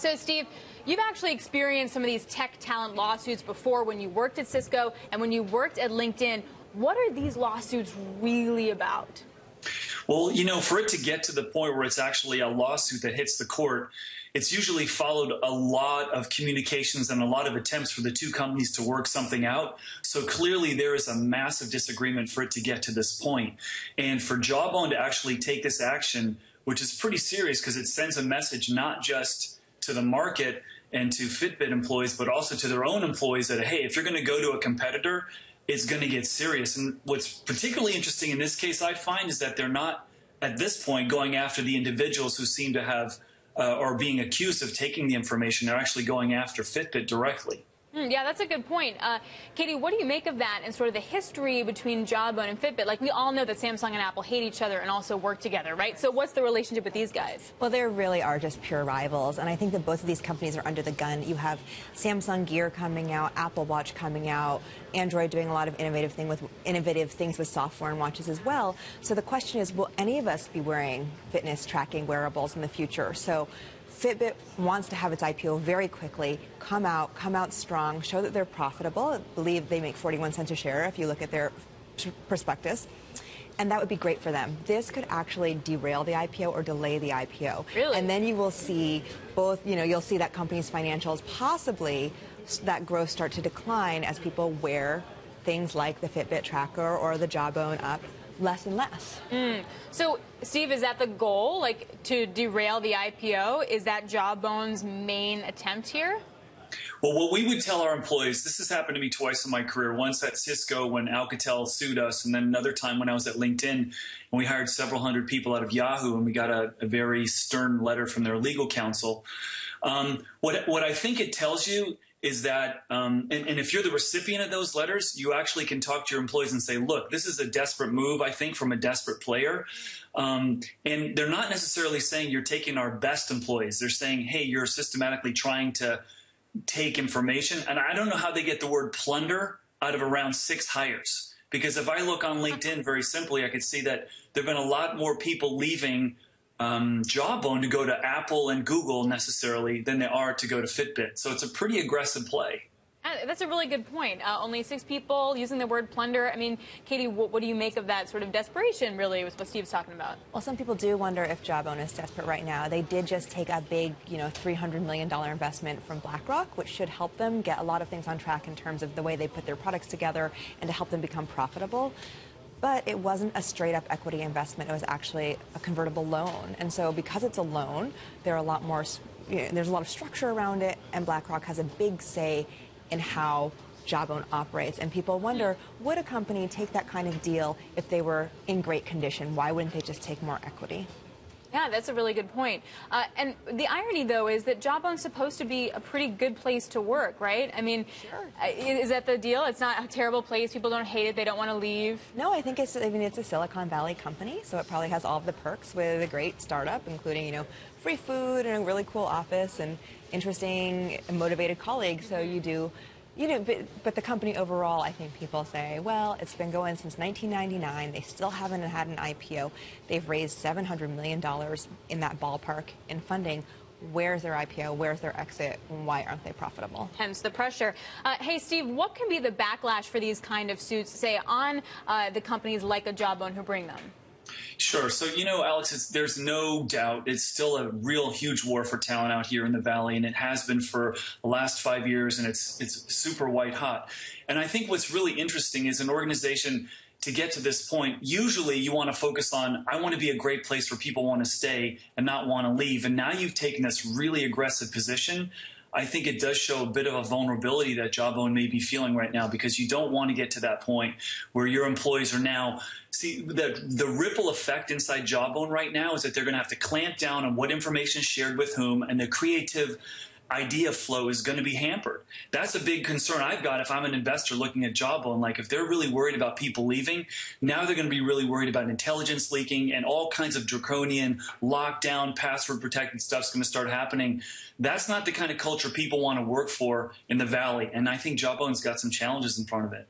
So, Steve, you've actually experienced some of these tech talent lawsuits before when you worked at Cisco and when you worked at LinkedIn. What are these lawsuits really about? Well, for it to get to the point where it's actually a lawsuit that hits the court, it's usually followed a lot of communications and a lot of attempts for the two companies to work something out. So clearly there is a massive disagreement for it to get to this point. And for Jawbone to actually take this action, which is pretty serious because it sends a message not just to the market and to Fitbit employees, but also to their own employees that, hey, if you're going to go to a competitor, it's going to get serious. And what's particularly interesting in this case, I find, is that they're not, at this point, going after the individuals who seem to have or being accused of taking the information. They're actually going after Fitbit directly. Yeah, that's a good point. Katie, what do you make of that and sort of the history between Jawbone and Fitbit? Like, we all know that Samsung and Apple hate each other and also work together, right? So what's the relationship with these guys? Well, they really are just pure rivals, and I think that both of these companies are under the gun. You have Samsung Gear coming out, Apple Watch coming out, Android doing a lot of innovative things with software and watches as well. So the question is, will any of us be wearing fitness tracking wearables in the future? So Fitbit wants to have its IPO very quickly, come out strong, show that they're profitable. I believe they make 41 cents a share if you look at their prospectus. And that would be great for them. This could actually derail the IPO or delay the IPO. Really? And then you will see both, you'll see that company's financials, possibly that growth start to decline as people wear things like the Fitbit tracker or the Jawbone up less and less. So, Steve, is that the goal, like to derail the IPO? Is that Jawbone's main attempt here? Well, what we would tell our employees, this has happened to me twice in my career, once at Cisco when Alcatel sued us, and then another time when I was at LinkedIn, and we hired several hundred people out of Yahoo, and we got a very stern letter from their legal counsel. What I think it tells you is that, and if you're the recipient of those letters, you actually can talk to your employees and say, look, this is a desperate move, I think, from a desperate player. And they're not necessarily saying you're taking our best employees. They're saying, hey, you're systematically trying to take information. And I don't know how they get the word plunder out of around 6 hires. Because if I look on LinkedIn very simply, I could see that there have been a lot more people leaving Jawbone to go to Apple and Google necessarily than they are to go to Fitbit. So it's a pretty aggressive play. That's a really good point. Only 6 people using the word plunder. I mean, Katie, what do you make of that sort of desperation, really, was what Steve's talking about? Well, some people do wonder if Jawbone is desperate right now. They did just take a big, $300 million investment from BlackRock, which should help them get a lot of things on track in terms of the way they put their products together and to help them become profitable. But it wasn't a straight-up equity investment. It was actually a convertible loan. And so because it's a loan, there's a lot of structure around it, and BlackRock has a big say in how Jawbone operates. And people wonder, would a company take that kind of deal if they were in great condition? Why wouldn't they just take more equity? Yeah, that's a really good point. And the irony, though, is that Jawbone's supposed to be a pretty good place to work, right? I mean, sure. Is that the deal? It's not a terrible place. People don't hate it. They don't want to leave. No, I think it's a Silicon Valley company, so it probably has all of the perks with a great startup, including, free food and a really cool office and interesting and motivated colleagues. So but the company overall, I think people say, well, it's been going since 1999. They still haven't had an IPO. They've raised $700 million in that ballpark in funding. Where's their IPO? Where's their exit? Why aren't they profitable? Hence the pressure. Hey, Steve, what can be the backlash for these kind of suits, say, on the companies like a Jawbone who bring them? Sure. So, Alix, there's no doubt it's still a real huge war for talent out here in the Valley, and it has been for the last 5 years, and it's super white hot. And I think what's really interesting is an organization, to get to this point, usually you want to focus on, I want to be a great place where people want to stay and not want to leave. And now you've taken this really aggressive position. I think it does show a bit of a vulnerability that Jawbone may be feeling right now, because you don't want to get to that point where your employees are now. See, the ripple effect inside Jawbone right now is that they're going to have to clamp down on what information is shared with whom, and the creative idea flow is going to be hampered. That's a big concern I've got if I'm an investor looking at Jawbone. Like, if they're really worried about people leaving, now they're going to be really worried about intelligence leaking, and all kinds of draconian lockdown, password protected stuff's going to start happening. That's not the kind of culture people want to work for in the Valley, and I think Jawbone's got some challenges in front of it.